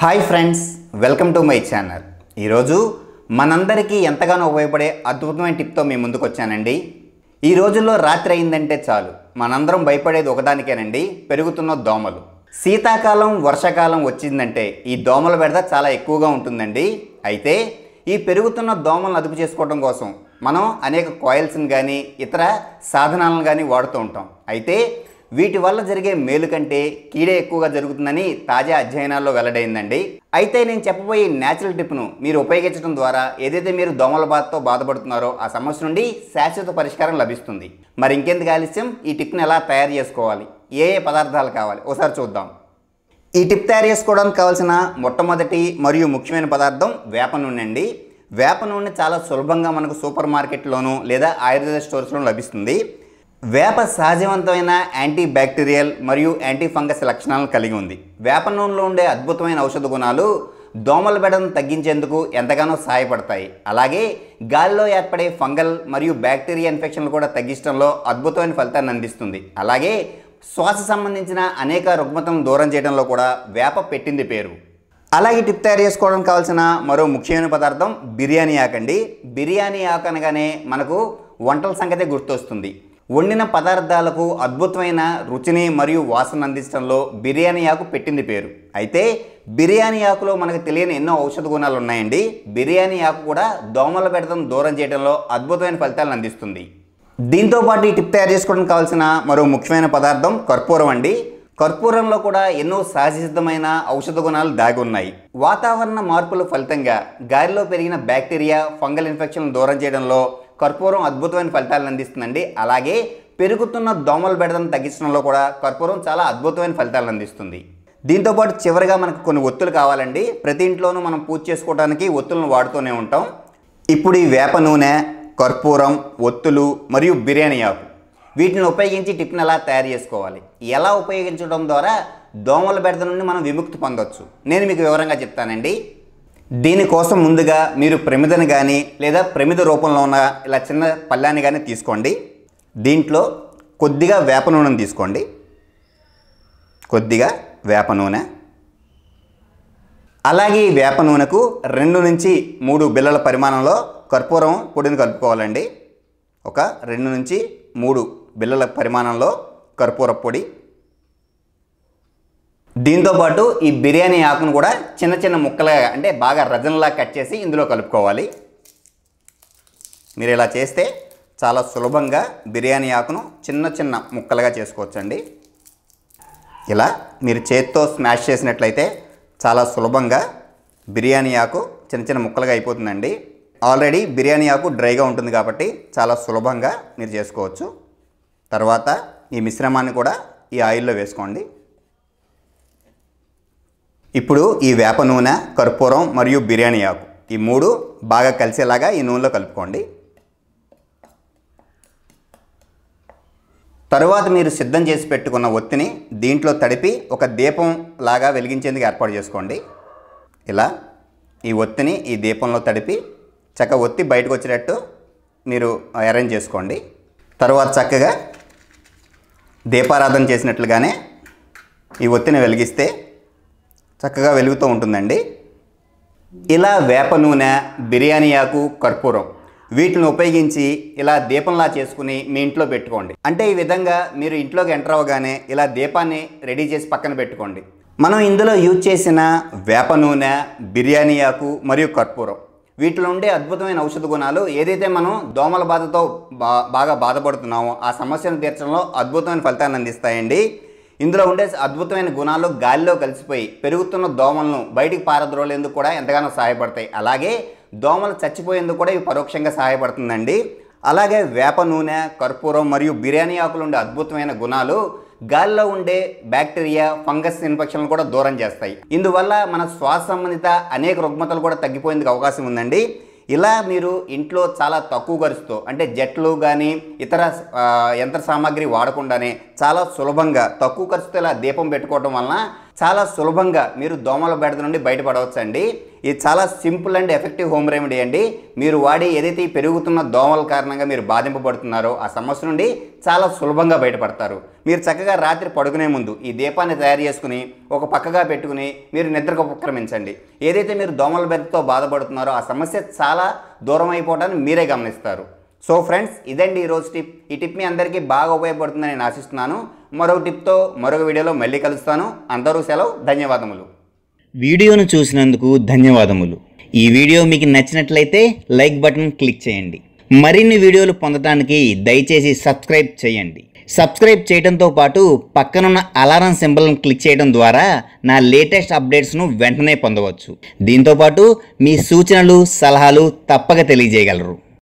Hi friends, welcome to my channel. ఈరోజు మనందరికీ ఎంతగానో ఉపయోగపడే అద్భుతమైన టిప్తో మీ ముందుకు వచ్చానండి. ఈ రోజుల్లో రాత్రి అయిందంటే చాలు మనందరం భయపడేది ఒకదానికేనండి, పెరుగుతున్న దోమలు. శీతాకాలం వర్షాకాలం వచ్చిందంటే ఈ దోమల బెడద చాలా ఎక్కువగా ఉంటుందండి. అయితే ఈ పెరుగుతున్న దోమలను అదుపు చేసుకోవడం కోసం మనం అనేక కాయిల్స్ని కానీ ఇతర సాధనాలను కానీ వాడుతూ ఉంటాం. అయితే వీటి వల్ల జరిగే మేలు కంటే కీడే ఎక్కువగా జరుగుతుందని తాజా అధ్యయనాల్లో వెల్లడైందండి. అయితే నేను చెప్పబోయే న్యాచురల్ టిప్ను మీరు ఉపయోగించడం ద్వారా ఏదైతే మీరు దోమల బాధతో బాధపడుతున్నారో ఆ సమస్య నుండి శాశ్వత పరిష్కారం లభిస్తుంది. మరి ఇంకెందుకు ఆలస్యం, ఈ టిప్ను ఎలా తయారు చేసుకోవాలి, ఏ పదార్థాలు కావాలి ఒకసారి చూద్దాం. ఈ టిప్ తయారు చేసుకోవడానికి కావాల్సిన మొట్టమొదటి మరియు ముఖ్యమైన పదార్థం వేప నూనె అండి. వేప నూనె చాలా సులభంగా మనకు సూపర్ మార్కెట్లోనూ లేదా ఆయుర్వేద స్టోర్స్లో లభిస్తుంది. వేప సహజవంతమైన యాంటీ బ్యాక్టీరియల్ మరియు యాంటీ ఫంగస్ లక్షణాలను కలిగి ఉంది. వేప నూనెలో ఉండే అద్భుతమైన ఔషధ గుణాలు దోమల బెడను తగ్గించేందుకు ఎంతగానో సహాయపడతాయి. అలాగే గాలిలో ఏర్పడే ఫంగల్ మరియు బ్యాక్టీరియా ఇన్ఫెక్షన్లు కూడా తగ్గించడంలో అద్భుతమైన ఫలితాన్ని అందిస్తుంది. అలాగే శ్వాస సంబంధించిన అనేక రుగ్మతలను దూరం చేయడంలో కూడా వేప పెట్టింది పేరు. అలాగే టిప్ తయారు చేసుకోవడానికి కావాల్సిన మరో ముఖ్యమైన పదార్థం బిర్యానీ ఆకు అండి. బిర్యానీ ఆకు అనగానే మనకు వంటల సంగతే గుర్తొస్తుంది. వండిన పదార్థాలకు అద్భుతమైన రుచిని మరియు వాసన అందించడంలో బిర్యానీ ఆకు పెట్టింది పేరు. అయితే బిర్యానీ ఆకులో మనకు తెలియని ఎన్నో ఔషధ గుణాలు ఉన్నాయండి. బిర్యానీ ఆకు కూడా దోమల బెడదను దూరం చేయడంలో అద్భుతమైన ఫలితాలను అందిస్తుంది. దీంతోపాటు ఈ టిప్ తయారు చేసుకోవడానికి కావాల్సిన మరో ముఖ్యమైన పదార్థం కర్పూరం అండి. కర్పూరంలో కూడా ఎన్నో సహజసిద్ధమైన ఔషధ గుణాలు దాగి ఉన్నాయి. వాతావరణ మార్పుల ఫలితంగా గాలిలో పెరిగిన బ్యాక్టీరియా ఫంగల్ ఇన్ఫెక్షన్లను దూరం చేయడంలో కర్పూరం అద్భుతమైన ఫలితాలను అందిస్తుందండి. అలాగే పెరుగుతున్న దోమల బెడదను తగ్గించడంలో కూడా కర్పూరం చాలా అద్భుతమైన ఫలితాలను అందిస్తుంది. దీంతోపాటు చివరిగా మనకు కొన్ని ఒత్తులు కావాలండి. ప్రతి ఇంట్లోనూ మనం పూజ చేసుకోవడానికి ఒత్తులను వాడుతూనే ఉంటాం. ఇప్పుడు ఈ వేప నూనె, కర్పూరం, ఒత్తులు మరియు బిర్యానీ ఆకు వీటిని ఉపయోగించి టిప్ని ఎలా తయారు చేసుకోవాలి, ఎలా ఉపయోగించడం ద్వారా దోమల బెడద నుండి మనం విముక్తి పొందవచ్చు నేను మీకు వివరంగా చెప్తానండి. దీనికోసం ముందుగా మీరు ప్రమిదను కానీ లేదా ప్రమిద రూపంలో ఉన్న ఇలా చిన్న పళ్ళాన్ని కానీ తీసుకోండి. దీంట్లో కొద్దిగా వేప నూనెను తీసుకోండి. కొద్దిగా వేప నూనె, అలాగే ఈ వేప నూనెకు 2 నుంచి 3 బిళ్ళల పరిమాణంలో కర్పూరం పొడిని కలుపుకోవాలండి. ఒక 2 నుంచి 3 బిళ్ళల పరిమాణంలో కర్పూర పొడి. దీంతోపాటు ఈ బిర్యానీ ఆకును కూడా చిన్న చిన్న ముక్కలుగా అంటే బాగా రజనలా కట్ చేసి ఇందులో కలుపుకోవాలి. మీరు ఇలా చేస్తే చాలా సులభంగా బిర్యానీ ఆకును చిన్న చిన్న ముక్కలుగా చేసుకోవచ్చండి. ఇలా మీరు చేత్తో స్మాష్ చేసినట్లయితే చాలా సులభంగా బిర్యానీ ఆకు చిన్న చిన్న ముక్కలుగా అయిపోతుందండి. ఆల్రెడీ బిర్యానీ ఆకు డ్రైగా ఉంటుంది కాబట్టి చాలా సులభంగా మీరు చేసుకోవచ్చు. తర్వాత ఈ మిశ్రమాన్ని కూడా ఈ ఆయిల్లో వేసుకోండి. ఇప్పుడు ఈ వేప నూనె, కర్పూరం మరియు బిర్యానీ ఆకు ఈ 3 బాగా కలిసేలాగా ఈ నూనెలో కలుపుకోండి. తరువాత మీరు సిద్ధం చేసి పెట్టుకున్న ఒత్తిని దీంట్లో తడిపి ఒక దీపం లాగా వెలిగించేందుకు ఏర్పాటు చేసుకోండి. ఇలా ఈ ఒత్తిని ఈ దీపంలో తడిపి చక్కగా ఒత్తి బయటకు వచ్చేటట్టు మీరు అరేంజ్ చేసుకోండి. తర్వాత చక్కగా దీపారాధన చేసినట్లుగానే ఈ ఒత్తిని వెలిగిస్తే చక్కగా వెలుగుతూ ఉంటుందండి. ఇలా వేప నూనె, బిర్యానీ ఆకు, కర్పూరం వీటిని ఉపయోగించి ఇలా దీపంలా చేసుకుని మీ ఇంట్లో పెట్టుకోండి. అంటే ఈ విధంగా మీరు ఇంట్లోకి ఎంటర్ అవ్వగానే ఇలా దీపాన్ని రెడీ చేసి పక్కన పెట్టుకోండి. మనం ఇందులో యూజ్ చేసిన వేప నూనె, బిర్యానీ ఆకు మరియు కర్పూరం వీటిలో ఉండే అద్భుతమైన ఔషధ గుణాలు ఏదైతే మనం దోమల బాధతో బాగా బాధపడుతున్నామో ఆ సమస్యను తీర్చడంలో అద్భుతమైన ఫలితాన్ని అందిస్తాయండి. ఇందులో ఉండే అద్భుతమైన గుణాలు గాలిలో కలిసిపోయి పెరుగుతున్న దోమలను బయటికి పారద్రోలేందుకు కూడా ఎంతగానో సహాయపడతాయి. అలాగే దోమలు చచ్చిపోయేందుకు కూడా ఇవి పరోక్షంగా సహాయపడుతుందండి. అలాగే వేప నూనె, కర్పూరం మరియు బిర్యానీ ఆకులు ఉండే అద్భుతమైన గుణాలు గాలిలో ఉండే బ్యాక్టీరియా ఫంగస్ ఇన్ఫెక్షన్లు కూడా దూరం చేస్తాయి. ఇందువల్ల మన శ్వాస సంబంధిత అనేక రుగ్మతలు కూడా తగ్గిపోయేందుకు అవకాశం ఉందండి. ఇలా మీరు ఇంట్లో చాలా తక్కువ ఖర్చుతో అంటే జెట్లు కానీ ఇతర యంత్ర సామాగ్రి వాడకుండానే చాలా సులభంగా తక్కువ ఖర్చుతో ఇలా దీపం పెట్టుకోవడం వలన చాలా సులభంగా మీరు దోమల బెడద నుండి బయటపడవచ్చండి. ఇది చాలా simple and effective home remedy అండి. మీరు వాడి ఏదైతే ఈ పెరుగుతున్న దోమల కారణంగా మీరు బాధింపబడుతున్నారో ఆ సమస్య నుండి చాలా సులభంగా బయటపడతారు. మీరు చక్కగా రాత్రి పడుకునే ముందు ఈ దీపాన్ని తయారు చేసుకుని ఒక పక్కగా పెట్టుకుని మీరు నిద్రకు ఉపక్రమించండి. ఏదైతే మీరు దోమల బెడదతో బాధపడుతున్నారో ఆ సమస్య చాలా దూరం అయిపోవడాన్ని మీరే గమనిస్తారు. సో ఫ్రెండ్స్, ఇదండి ఈరోజు టిప్. ఈ టిప్ మీ అందరికీ బాగా ఉపయోగపడుతుందని నేను ఆశిస్తున్నాను. మరొక టిప్తో మరొక వీడియోలో మళ్ళీ కలుస్తాను. అందరూ సెలవు. ధన్యవాదములు. వీడియోను చూసినందుకు ధన్యవాదములు. ఈ వీడియో మీకు నచ్చినట్లయితే లైక్ బటన్ క్లిక్ చేయండి. మరిన్ని వీడియోలు పొందడానికి దయచేసి సబ్స్క్రైబ్ చేయండి. సబ్స్క్రైబ్ చేయడంతో పాటు పక్కనున్న అలారం సింబల్ను క్లిక్ చేయడం ద్వారా నా లేటెస్ట్ అప్డేట్స్ను వెంటనే పొందవచ్చు. దీంతోపాటు మీ సూచనలు, సలహాలు తప్పక తెలియజేయగలరు.